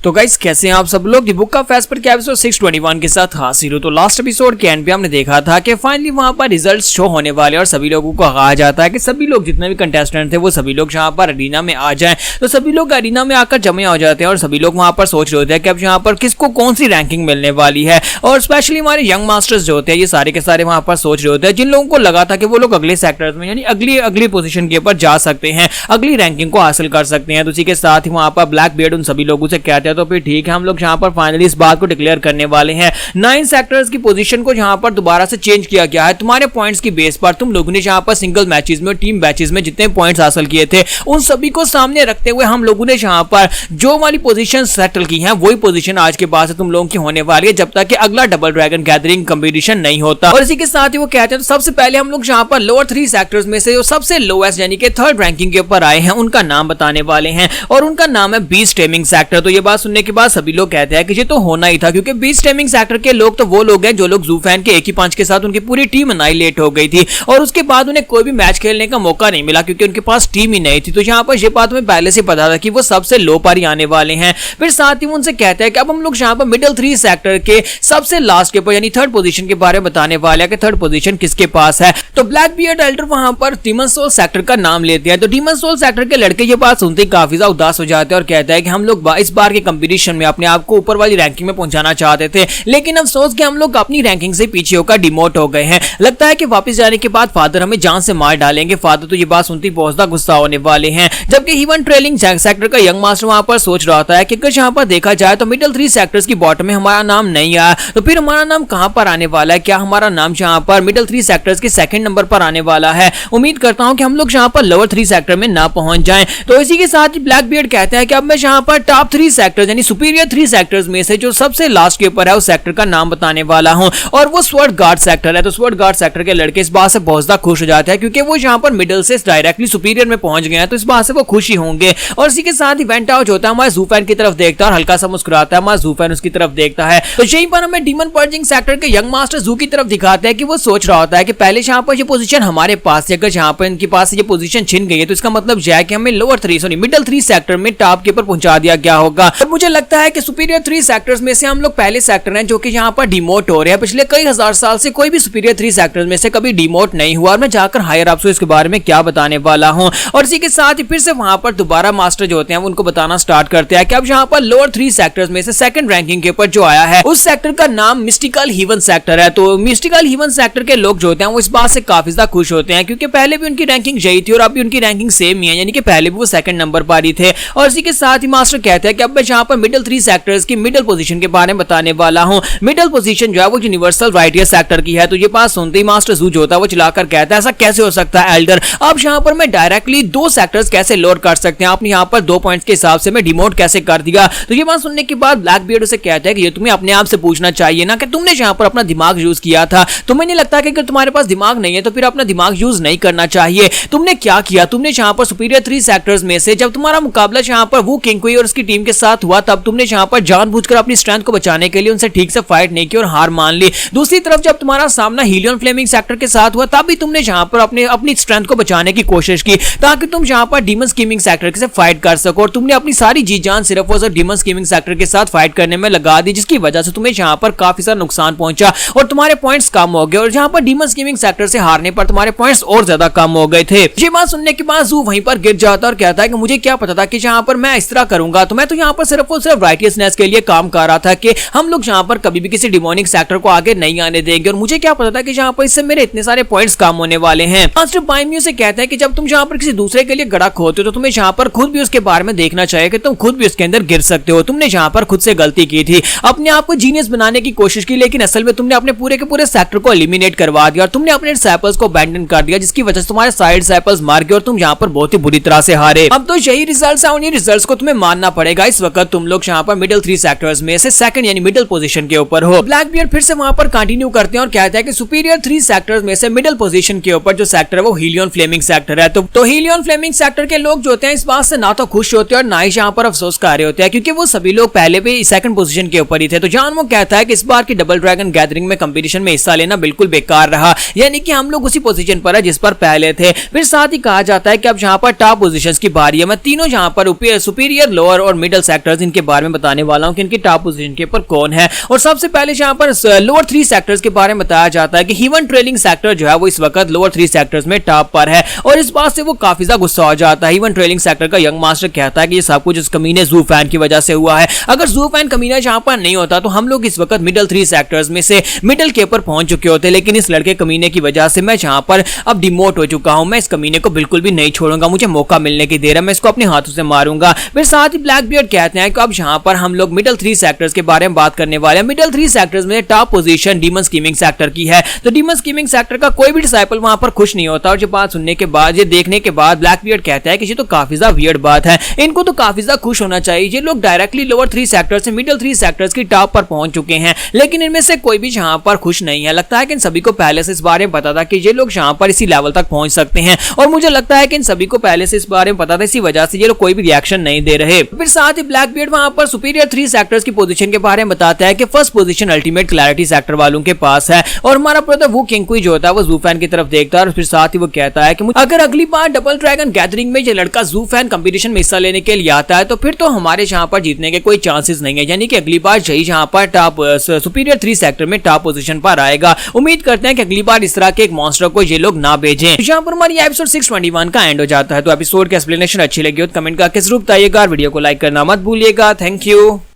तो गाइस कैसे हैं आप सब लोग। दी बुक ऑफ एस्पर के एपिसोड 621 के साथ हाजिर हो। तो लास्ट एपिसोड के एंड पे हमने देखा था कि फाइनली वहां पर रिजल्ट्स शो होने वाले और सभी लोगों को कहा जाता है कि सभी लोग जितने भी कंटेस्टेंट थे वो सभी लोग यहाँ पर अरीना में आ जाएं। तो सभी लोग अरीना में आकर जमा हो जाते हैं और सभी लोग वहां पर सोच रहे होते हैं कि अब यहाँ पर किसको कौन सी रैंकिंग मिलने वाली है। और स्पेशली हमारे यंग मास्टर्स जो होते हैं ये सारे के सारे वहां पर सोच रहे होते हैं, जिन लोगों को लगा था कि वो लोग अगले सेक्टर्स में यानी अगली पोजीशन के ऊपर जा सकते हैं, अगली रैंकिंग को हासिल कर सकते हैं। तो उसी के साथ ही वहां पर ब्लैक बियर्ड उन सभी लोगों से कहते हैं तो फिर ठीक है, हम लोग यहाँ पर फाइनली इस बात को डिक्लेयर करने वाले हैं। 9 सेक्टर्स की पोजीशन को यहाँ पर दोबारा से चेंज किया गया है। तुम्हारे पॉइंट्स की बेस पर तुम लोगों ने यहाँ पर सिंगल मैचेस में, टीम मैचेस में जितने पॉइंट्स हासिल किए थे उन सभी को सामने रखते हुए हम लोगों ने यहाँ पर जो वाली पोजीशन सेटल की है वही पोजीशन आज के बाद से तुम लोगों की होने वाली है, जब तक कि अगला डबल ड्रैगन गैदरिंग कंपटीशन नहीं होता। और इसी के साथ ही वो कहते हैं तो सबसे पहले हम लोग यहाँ पर लोअर 3 सेक्टर्स में से जो सबसे लोएस्ट यानी कि 3rd रैंकिंग के ऊपर आए हैं उनका नाम बताने वाले हैं और उनका नाम है बीस्ट टेमिंग सेक्टर। तो ये बात सुनने के बाद सभी लोग कहते हैं कि ये तो होना ही था, क्योंकि बीस्ट टेमिंग सेक्टर के लोग तो वो लोग हैं जो लोग ज़ूफैन के एक ही पंच के साथ उनकी पूरी टीम अनाइलेट हो गई थी और उसके बाद उन्हें कोई भी मैच खेलने का मौका नहीं मिला क्योंकि उनके पास टीम ही नहीं थी। तो यहाँ पर ये बात हमें पहले से पता था कि वो सबसे लो पर ही आने वाले हैं। फिर साथ ही वो उनसे कहते हैं कि अब हम लोग यहाँ पर मिडिल 3 सेक्टर के सबसे लास्ट के ऊपर यानी 3rd पोजीशन के बारे में बताने वाले हैं कि 3rd पोजीशन किसके पास है। तो ब्लैक बियर्ड एल्डर वहां पर डीमन सोल सेक्टर का नाम लेते हैं। तो डीमन सोल सेक्टर के लड़के ये बात सुनते ही काफी ज्यादा उदास हो जाते हैं और कहते हैं कि हम लोग इस बार के कंपटीशन में अपने आप को ऊपर वाली रैंकिंग में पहुंचाना चाहते थे, लेकिन अफसोस कि हम लोग अपनी रैंकिंग से पीछे होकर डिमोट हो गए हैं। लगता है कि वापस जाने के बाद फादर हमें जान से मार डालेंगे। फादर तो ये बात सुनते ही बहुत ज्यादा गुस्सा होने वाले हैं, जबकि इवन ट्रेलिंग सेक्टर का यंग मास्टर वहां पर सोच रहा होता है कि अगर यहाँ पर देखा जाए तो मिडिल 3 सेक्टर्स की बॉटम में हमारा नाम नहीं आया तो फिर हमारा नाम कहां पर आने वाला है। क्या हमारा नाम यहाँ पर मिडिल 3 सेक्टर्स के 2nd नंबर पर आने वाला है। उम्मीद करता हूं कि हम लोग यहाँ पर लोअर 3 सेक्टर में ना पहुंच जाएं। तो इसी के साथ ही ब्लैक बियर्ड कहते हैं कि अब मैं यहाँ पर टॉप 3 सेक्टर्स यानी सुपीरियर 3 सेक्टर्स में से जो सबसे लास्ट के ऊपर है उस सेक्टर का नाम बताने वाला हूं और वो स्वर्ड गार्ड सेक्टर है। तो स्वर्ड गार्ड सेक्टर के लड़के इस बात से बहुत ज्यादा खुश हो जाते हैं क्योंकि वो यहाँ पर मिडिल से डायरेक्टली सुपीरियर में पहुंच गए हैं, तो इस बात से वो खुशी होंगे। और इसी के साथ ही वेंट आउट होता है, हमारे ज़ूफैन की तरफ देखता है और हल्का सा मुस्कुराता है। हमारा ज़ूफैन उसकी तरफ देखता है। तो यहीं पर हमें डीमन पर्जिंग सेक्टर के यंग मास्टर ज़ू की तरफ दिखाते हैं कि वो सोच रहा होता है कि पहले यहाँ पर ये पोजीशन हमारे पास है, अगर यहाँ पर इनके पास ये पोजीशन छिन गई है तो इसका मतलब यह है कि हमें लोअर 3 मिडिल 3 सेक्टर में टॉप के ऊपर पहुंचा दिया गया होगा। और मुझे लगता है कि सुपीरियर 3 सेक्टर्स में से हम लोग पहले सेक्टर हैं जो कि यहाँ पर डिमोट हो रहे हैं। पिछले कई हजार साल से कोई भी सुपीरियर 3 सेक्टर्स में से कभी डिमोट नहीं हुआ और मैं जाकर हायर आपसे इसके बारे में क्या बताने वाला हूं। और इसी के साथ ही फिर से वहां पर दोबारा मास्टर जो होते हैं उनको बताना स्टार्ट करते हैं कि अब यहाँ पर लोअर 3 सेक्टर्स में से 2nd रैंकिंग के ऊपर जो आया है उस सेक्टर का नाम मिस्टिकल हीवन सेक्टर है। तो मिस्टिकल हीवन सेक्टर के लोग जो होते हैं वो इस बात से काफी ज्यादा खुश होते हैं क्योंकि पहले भी उनकी रैंकिंग यही थी और अब भी उनकी रैंकिंग सेम ही है, यानी कि पहले भी वो 2nd नंबर पर ही थे। और इसी के साथ ही मास्टर कहते हैं कि अब मैं यहाँ पर मिडिल 3 सेक्टर्स की मिडिल पोजीशन के बारे में बताने वाला हूँ। मिडिल पोजीशन जो है वो यूनिवर्सल राइटियर सेक्टर की है। तो ये बात सुनते ही मास्टर ज़ू जो होता है वो चिल्लाकर कहता है ऐसा कैसे हो सकता है एल्डर, अब यहाँ पर मैं डायरेक्टली 2 सेक्टर्स कैसे लोअर कर सकते हैं, आपने यहाँ पर 2 पॉइंट्स के हिसाब से मैं डिमोट कैसे कर दिया। तो ये बात सुनने के बाद ब्लैक बियर्ड उसे कहता है कि ये तुम्हें अपने आप से पूछना चाहिए ना कि तुमने यहाँ पर अपना दिमाग यूज किया था। तुम्हें नहीं लगता कि अगर तुम्हारे पास दिमाग नहीं है तो फिर अपना दिमाग यूज नहीं करना चाहिए। तुमने क्या किया, तुमने यहाँ पर सुपीरियर 3 सेक्टर्स में से जब तुम्हारा मुकाबला यहाँ पर वो किंग और उसकी टीम के साथ हुआ तब तुमने यहाँ पर जानबूझकर अपनी स्ट्रेंथ को बचाने के लिए उनसे ठीक से फाइट नहीं की और हार मान ली। दूसरी तरफ जब तुम्हारा सामना हीलियन फ्लेमिंग सेक्टर के साथ हुआ तब भी तुमने यहाँ पर अपनी स्ट्रेंथ को बचाने की कोशिश की ताकि तुम यहाँ पर डीमन स्कीमिंग सेक्टर से फाइट कर सको और तुमने अपनी सारी जी जान सिर्फ और सिर्फ डीमन स्कीमिंग सेक्टर के साथ फाइट करने में लगा दी, जिसकी वजह से तुम्हें यहाँ पर काफी सारा नुकसान पहुंचा और तुम्हारे पॉइंट्स कम हो गए और यहाँ पर डीमन स्कीमिंग सेक्टर से हारने पर तुम्हारे पॉइंट्स और ज्यादा कम हो गए थे। ये बात सुनने के बाद ज़ू वहीं पर गिर जाता और कहता है कि मुझे क्या पता था कि यहाँ पर मैं इस तरह करूंगा, तो मैं तो यहाँ पर सिर्फ और सिर्फ राइटियसनेस के लिए काम कर रहा था कि हम लोग यहाँ पर कभी भी किसी डिमोनिक सेक्टर को आगे नहीं आने देंगे और मुझे क्या पता था कि यहाँ पर इससे मेरे इतने सारे पॉइंट्स कम होने वाले हैं। मास्टर बाइम्यू से कहते हैं कि जब तुम यहाँ पर किसी दूसरे के लिए गड़ा खोते हो तो तुम्हें यहाँ पर खुद भी उसके बारे में देखना चाहिए कि तुम खुद भी उसके अंदर गिर सकते हो। तुमने यहाँ पर खुद से गलती की थी, अपने आप को जीनियस बनाने की कोशिश की, लेकिन असल में तुमने अपने पूरे के पूरे सेक्टर को एलिमिनेट करवा दिया और तुमने अपने डिसाइपल्स को अबैंडन कर दिया, जिसकी वजह से तुम्हारे सारे डिसाइपल्स मार गए और तुम यहाँ पर बहुत ही बुरी तरह से हारे। अब तो यही रिजल्ट्स हैं, उन्हीं रिजल्ट्स को तुम्हें मानना पड़ेगा। इस वक्त तुम लोग यहाँ पर मिडिल 3 सेक्टर्स में से 2nd यानी मिडिल पोजीशन के ऊपर हो। ब्लैक बियर्ड फिर से वहां पर कंटिन्यू करते हैं और कहते हैं कि सुपीरियर 3 सेक्टर्स में से मिडिल पोजीशन के ऊपर जो सेक्टर है वो हीलियन फ्लेमिंग सेक्टर है। तो हीलियन फ्लेमिंग सेक्टर के लोग जो होते हैं इस बात से ना तो खुश होते हैं और ना ही यहाँ पर अफसोस कर रहे होते हैं क्योंकि वो सभी लोग पहले भी 2nd पोजीशन के ऊपर ही थे। तो जान वो कहता है कि इस बार की डबल ड्रैगन गैदरिंग में कंपटीशन में हिस्सा लेना बिल्कुल बेकार रहा, यानी कि हम लोग उसी पोजीशन पर है जिस पर पहले थे। फिर साथ ही कहा जाता है कि अब यहाँ पर टॉप पोजीशंस की बारी है। मैं तीनों यहाँ पर सुपीरियर, लोअर और मिडिल सेक्टर सेक्टर्स इनके बारे में बताने वाला हूं कि इनके टॉप पोजीशन के ऊपर कौन है। और सबसे पहले यहाँ पर लोअर 3 सेक्टर्स के बारे में बताया जाता है कि ह्यूमन ट्रेलिंग सेक्टर जो है वो इस वक्त लोअर 3 सेक्टर्स में टॉप पर है और इस बात से वो काफी ज्यादा गुस्सा हो जाता है। ह्यूमन ट्रेलिंग सेक्टर का यंग मास्टर कहता है कि ये सब कुछ उस कमीने जू फैन की वजह से हुआ है। अगर जू फैन कमीना जहां पर नहीं होता तो हम लोग इस वक्त मिडिल 3 सेक्टर्स में से मिडिल के ऊपर पहुंच चुके होते, लेकिन इस लड़के कमीने की वजह से मैं जहां पर अब डिमोट हो चुका हूं। मैं इस कमीने को बिल्कुल भी नहीं छोड़ूंगा, मुझे मौका मिलने की देर है, मैं इसको अपने हाथों से मारूंगा। फिर साथ ही ब्लैक बियर्ड कहते हैं कि अब जहां पर हम लोग मिडिल 3 सेक्टर्स के बारे में बात करने वाले हैं। मिडिल 3 सेक्टर्स में टॉप पोजीशन डीमन स्कीमिंग सेक्टर की है। तो डीमन स्कीमिंग सेक्टर का कोई भी डिसाइपल वहां पर खुश नहीं होता और ये बात सुनने के बाद, ये देखने के बाद ब्लैक बियर्ड कहता है कि ये तो काफी ज्यादा वियर्ड बात है, इनको तो काफी ज्यादा खुश होना चाहिए। ये लोग डायरेक्टली लोअर 3 सेक्टर से मिडिल 3 सेक्टर्स की टॉप पर पहुंच चुके हैं, लेकिन इनमें से कोई भी जहां पर खुश नहीं है। लगता है कि इन सभी को पहले से इस बारे में पता था कि ये लोग जहां पर इसी लेवल तक पहुंच सकते हैं और मुझे लगता है कि इन सभी को पहले से इस बारे में पता था, इसी वजह से ये लोग कोई भी रिएक्शन नहीं दे रहे। फिर साथ ही ब्लैक बियर्ड वहां पर सुपीरियर 3 सेक्टर्स की पोजीशन के बारे में बताता है कि first position ultimate clarity sector वालों के पास है और हमारा ब्रदर वो किंगकुई जो होता है वो जू फैन की तरफ देखता है और फिर साथ ही वो कहता है कि अगर अगली बार डबल ड्रैगन गैदरिंग में ये लड़का जू फैन कंपटीशन में हिस्सा लेने के लिए आता है तो फिर तो हमारे यहाँ पर जीतने के कोई चांसेस नहीं है, यानी कि अगली बार यही यहाँ पर टॉप सुपीरियर 3 सेक्टर में टॉप पोजीशन पर आएगा। उम्मीद करते हैं कि अगली बार इस तरह के एक मॉन्स्टर को ये लोग ना भेजें। यहाँ पर हमारी एपिसोड 621 का एंड हो जाता है। तो एपिसोड की एक्सप्लेनेशन अच्छी लगी हो तो कमेंट करके जरूर बताइएगा, वीडियो को लाइक करना मत भूलिएगा। Thank you.